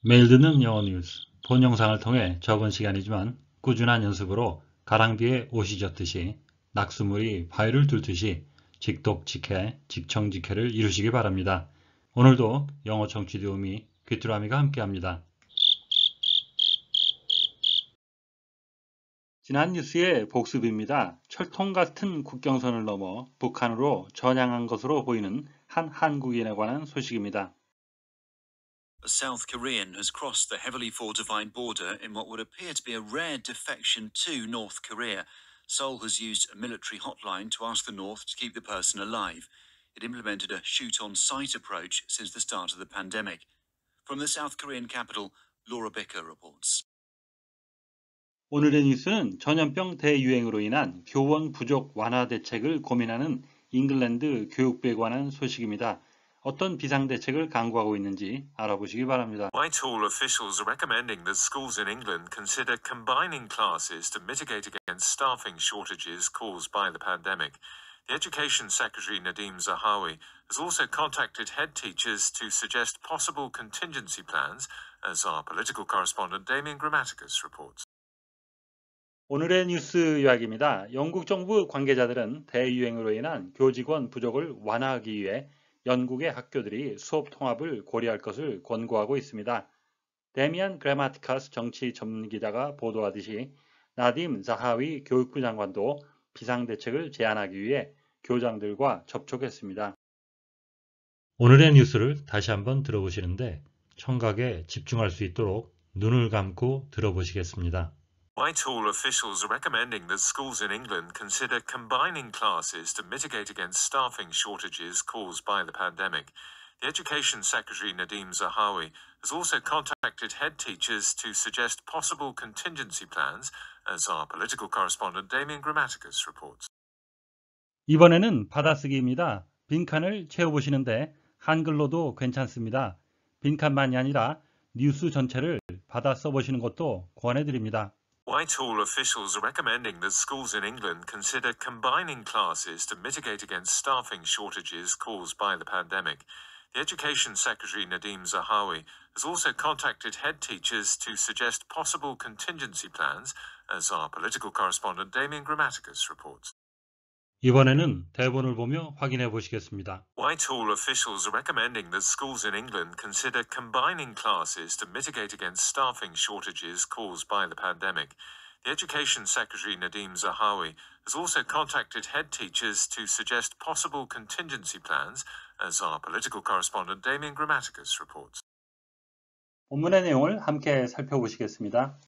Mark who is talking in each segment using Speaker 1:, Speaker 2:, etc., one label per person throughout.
Speaker 1: 매일 듣는 영어 뉴스, 본 영상을 통해 적은 시간이지만 꾸준한 연습으로 가랑비에 옷이 젖듯이 낙수물이 바위를 뚫듯이 직독직해, 직청직해를 이루시기 바랍니다. 오늘도 영어 청취 도우미 귀뚜라미가 함께합니다. 지난 뉴스의 복습입니다. 철통 같은 국경선을 넘어 북한으로 전향한 것으로 보이는 한 한국인에 관한 소식입니다.
Speaker 2: A South Korean has crossed the heavily fortified border in what would appear to be a rare defection to North Korea. Seoul has used a military hotline to ask the North to keep the person alive. It implemented a shoot-on-sight approach since the start of the pandemic. From the South Korean capital, Laura Bicker reports.
Speaker 1: 오늘의 뉴스는 전염병 대유행으로 인한 교원 부족 완화 대책을 고민하는 잉글랜드 교육부에 관한 소식입니다. 어떤 비상대책을 강구하고 있는지 알아보시기 바랍니다.
Speaker 3: Whitehall officials are recommending that schools in England consider combining classes to mitigate against staffing shortages caused by the pandemic. The Education Secretary Nadeem Zahawi has also contacted head teachers to suggest possible contingency plans, as our political correspondent Damien Grammaticus reports.
Speaker 1: 오늘의 뉴스 요약입니다. 영국 정부 관계자들은 대유행으로 인한 교직원 부족을 완화하기 위해 영국의 학교들이 수업 통합을 고려할 것을 권고하고 있습니다. 데미안 그래마티카스 정치 전문기자가 보도하듯이 나딤 자하위 교육부 장관도 비상대책을 제안하기 위해 교장들과 접촉했습니다. 오늘의 뉴스를 다시 한번 들어보시는데 청각에 집중할 수 있도록 눈을 감고 들어보시겠습니다.
Speaker 3: Whitehall officials are recommending that schools in England consider combining classes to mitigate against staffing shortages caused by the pandemic. The Education Secretary Nadeem Zahawi has also contacted head teachers to suggest possible contingency plans, as our political correspondent Damien Grammaticus reports.
Speaker 1: 이번에는 받아쓰기입니다. 빈칸을 채워보시는데 한글로도 괜찮습니다. 빈칸만이 아니라 뉴스 전체를 받아 써보시는 것도 권해드립니다.
Speaker 3: Whitehall officials are recommending that schools in England consider combining classes to mitigate against staffing shortages caused by the pandemic. The Education Secretary Nadeem Zahawi has also contacted head teachers to suggest possible contingency plans, as our political correspondent Damien Grammaticus reports.
Speaker 1: 이번에는 대본을 보며 확인해 보시겠습니다.
Speaker 3: Whitehall officials are recommending that schools in England consider combining classes to mitigate against staffing shortages caused by the pandemic. The Education Secretary Nadeem Zahawi has also contacted head teachers to suggest possible contingency plans, as our political correspondent Damien Grammaticus reports.
Speaker 1: 본문의 내용을 함께 살펴보시겠습니다.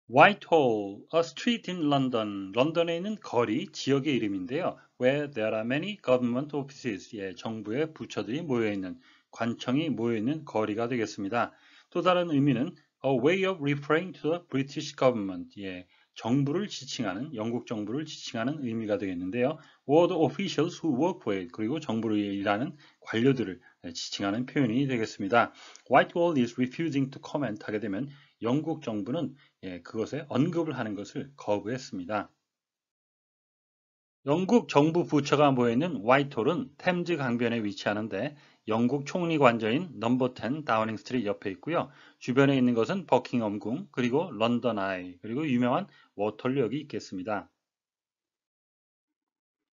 Speaker 1: Whitehall, a street in London. 런던에 있는 거리, 지역의 이름인데요. Where there are many government offices. 예, 정부의 부처들이 모여있는, 관청이 모여있는 거리가 되겠습니다. 또 다른 의미는 a way of referring to the British government. 예, 정부를 지칭하는, 영국 정부를 지칭하는 의미가 되겠는데요. or the officials who work for it. 그리고 정부를 일하는 관료들을 지칭하는 표현이 되겠습니다. Whitehall is refusing to comment 하게 되면 영국 정부는 그것에 언급을 하는 것을 거부했습니다. 영국 정부 부처가 모여있는 화이트홀은 템즈 강변에 위치하는데 영국 총리 관저인 넘버 10 다우닝 스트리트 옆에 있고요. 주변에 있는 것은 버킹엄궁, 그리고 런던 아이, 그리고 유명한 워털역이 있겠습니다.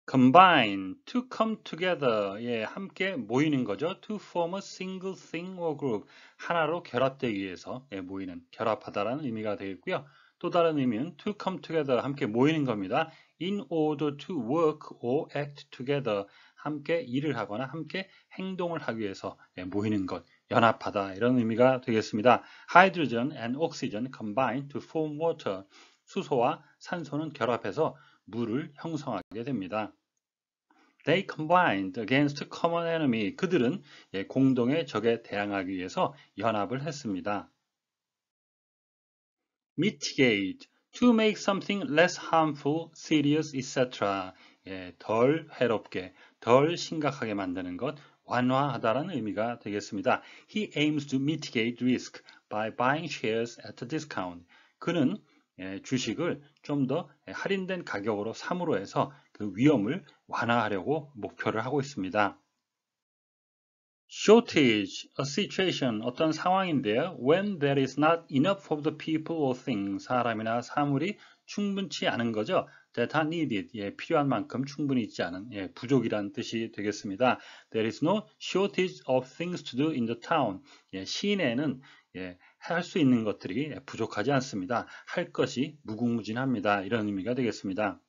Speaker 1: combine, to come together, 예, 함께 모이는 거죠. to form a single thing or group, 하나로 결합되기 위해서 모이는, 결합하다라는 의미가 되겠고요. 또 다른 의미는 to come together, 함께 모이는 겁니다. in order to work or act together, 함께 일을 하거나 함께 행동을 하기 위해서 모이는 것, 연합하다 이런 의미가 되겠습니다. Hydrogen and oxygen combine to form water, 수소와 산소는 결합해서 물을 형성하게 됩니다. They combined against a common enemy. 그들은 공동의 적에 대항하기 위해서 연합을 했습니다. Mitigate, to make something less harmful, serious, etc. 덜 해롭게, 덜 심각하게 만드는 것, 완화하다라는 의미가 되겠습니다. He aims to mitigate risk by buying shares at a discount. 그는 주식을 좀 더 할인된 가격으로 삼으로 해서 그 위험을 완화하려고 목표를 하고 있습니다. Shortage, a situation, 어떤 상황인데요. When there is not enough of the people or things, 사람이나 사물이 충분치 않은 거죠. That are needed, 필요한 만큼 충분히 있지 않은, 부족이란 뜻이 되겠습니다. There is no shortage of things to do in the town. 시내에는 할 수 있는 것들이 부족하지 않습니다. 할 것이 무궁무진합니다. 이런 의미가 되겠습니다.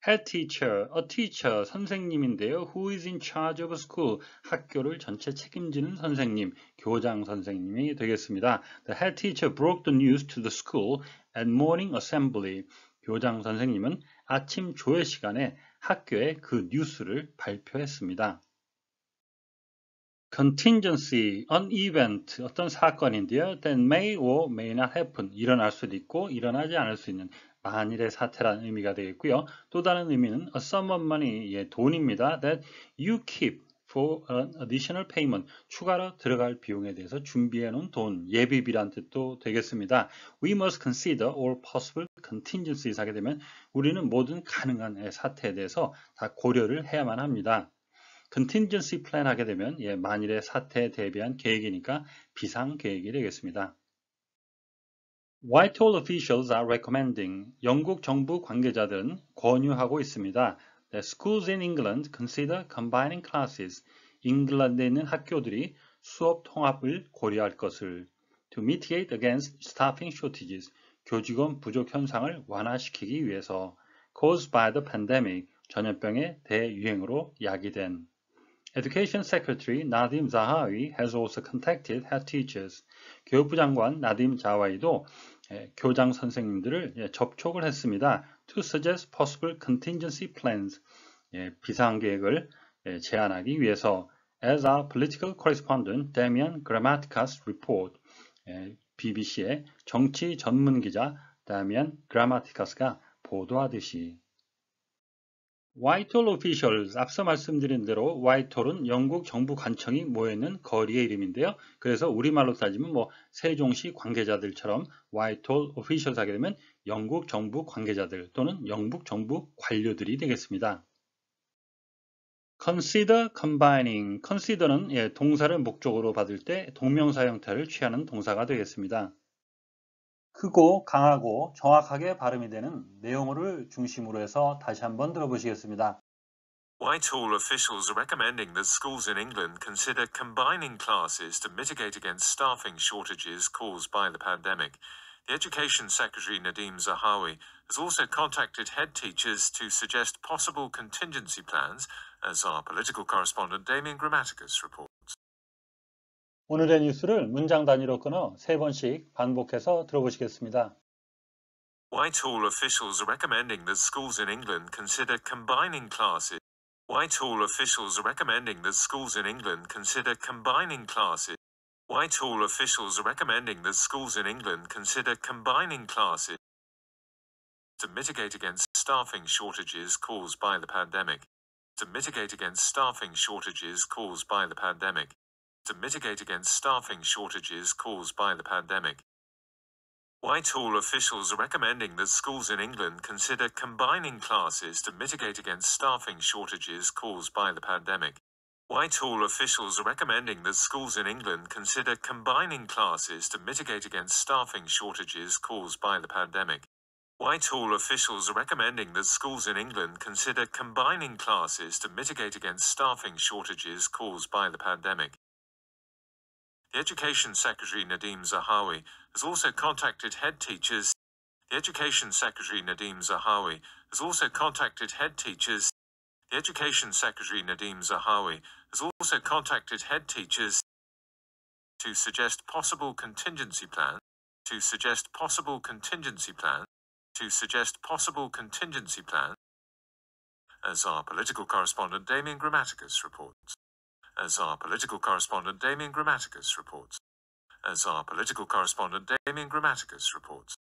Speaker 1: Head teacher, a teacher, 선생님인데요. Who is in charge of a school? 학교를 전체 책임지는 선생님, 교장 선생님이 되겠습니다. The head teacher broke the news to the school at morning assembly. 교장 선생님은 아침 조회 시간에 학교에 그 뉴스를 발표했습니다. Contingency, an event, 어떤 사건인데요. That may or may not happen, 일어날 수도 있고 일어나지 않을 수 있는 만일의 사태라는 의미가 되겠고요. 또 다른 의미는 a sum of money, 돈입니다. That you keep for an additional payment, 추가로 들어갈 비용에 대해서 준비해 놓은 돈, 예비비란 뜻도 되겠습니다. We must consider all possible contingencies 하게 되면 우리는 모든 가능한 사태에 대해서 다 고려를 해야만 합니다. contingency plan 하게 되면 만일의 사태에 대비한 계획이니까 비상계획이 되겠습니다. Whitehall officials are recommending, 영국 정부 관계자들은 권유하고 있습니다. That schools in England consider combining classes, 잉글랜드에 있는 학교들이 수업 통합을 고려할 것을 to mitigate against staffing shortages, 교직원 부족 현상을 완화시키기 위해서 caused by the pandemic, 전염병의 대유행으로 야기된 Education Secretary Nadim Zahawi has also contacted head teachers. 교육부 장관 나딤 자와이도 교장 선생님들을 접촉을 했습니다. To suggest possible contingency plans. 비상계획을 제안하기 위해서. As our political correspondent Damian Grammaticas report. BBC의 정치 전문 기자 Damian Grammaticas가 보도하듯이. Whitehall officials, 앞서 말씀드린 대로 Whitehall은 영국 정부 관청이 모여있는 거리의 이름인데요. 그래서 우리말로 따지면 세종시 관계자들처럼 Whitehall officials 하게 되면 영국 정부 관계자들 또는 영국 정부 관료들이 되겠습니다. Consider combining, consider는 동사를 목적으로 받을 때 동명사 형태를 취하는 동사가 되겠습니다. 크고 강하고 정확하게 발음이 되는 내용어를 중심으로 해서 다시 한번 들어보시겠습니다.
Speaker 3: Whitehall officials are recommending that schools in England consider combining classes to mitigate against staffing shortages caused by the pandemic. The Education Secretary Nadim Zahawi has also contacted head teachers to suggest possible contingency plans, as our political correspondent Damien Grammaticus reports.
Speaker 1: 오늘의 뉴스를 문장 단위로 끊어 3번씩 반복해서 들어보시겠습니다.
Speaker 3: Whitehall officials are recommending that schools in England consider combining classes. Whitehall officials are recommending that schools in England consider combining classes. Whitehall officials are recommending that schools in England consider combining classes to mitigate against staffing shortages caused by the pandemic. To mitigate against staffing shortages caused by the pandemic. To mitigate against staffing shortages caused by the pandemic. Whitehall officials are recommending that schools in England consider combining classes to mitigate against staffing shortages caused by the pandemic. Whitehall officials are recommending that schools in England consider combining classes to mitigate against staffing shortages caused by the pandemic. Whitehall officials are recommending that schools in England consider combining classes to mitigate against staffing shortages caused by the pandemic. The Education Secretary Nadim Zahawi has also contacted head teachers. The Education Secretary Nadim Zahawi has also contacted head teachers. The Education Secretary Nadim Zahawi has also contacted head teachers to suggest possible contingency plans. To suggest possible contingency plans. To suggest possible contingency plans. As our political correspondent Damien Grammaticus reports. As our political correspondent Damien Grammaticus reports. As our political correspondent Damien Grammaticus reports.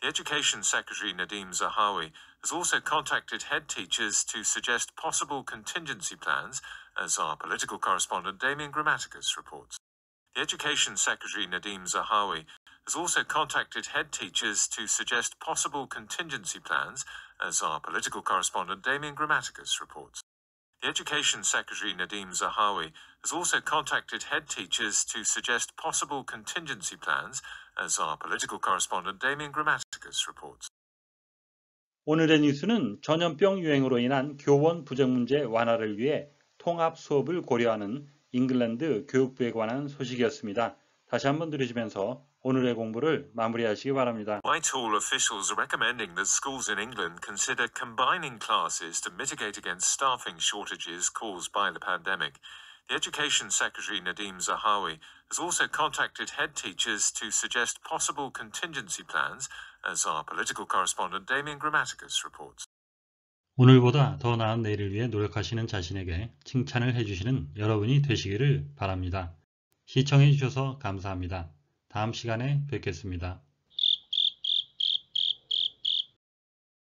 Speaker 3: The Education Secretary Nadim Zahawi has also contacted head teachers to suggest possible contingency plans, as our political correspondent Damien Grammaticus reports. The Education Secretary Nadim Zahawi has also contacted head teachers to suggest possible contingency plans, as our political correspondent Damien Grammaticus reports. The Education Secretary Nadeem Zahawi has also contacted head teachers to suggest possible contingency plans, as our political correspondent Damien Grammaticus reports.
Speaker 1: 오늘의 뉴스는 전염병 유행으로 인한 교원 부정 문제 완화를 위해 통합 수업을 고려하는 잉글랜드 교육부에 관한 소식이었습니다. 다시 한번 들으시면서 오늘의 공부를 마무리하시기 바랍니다.
Speaker 3: Whitehall officials are recommending that schools in England consider combining classes to mitigate against staffing shortages caused by the pandemic. The Education Secretary Nadeem Zahawi has also contacted head teachers to suggest possible contingency plans, as our political correspondent Damien Grammaticus reports.
Speaker 1: 오늘보다 더 나은 내일을 위해 노력하시는 자신에게 칭찬을 해주시는 여러분이 되시기를 바랍니다. 시청해 주셔서 감사합니다. 다음 시간에 뵙겠습니다.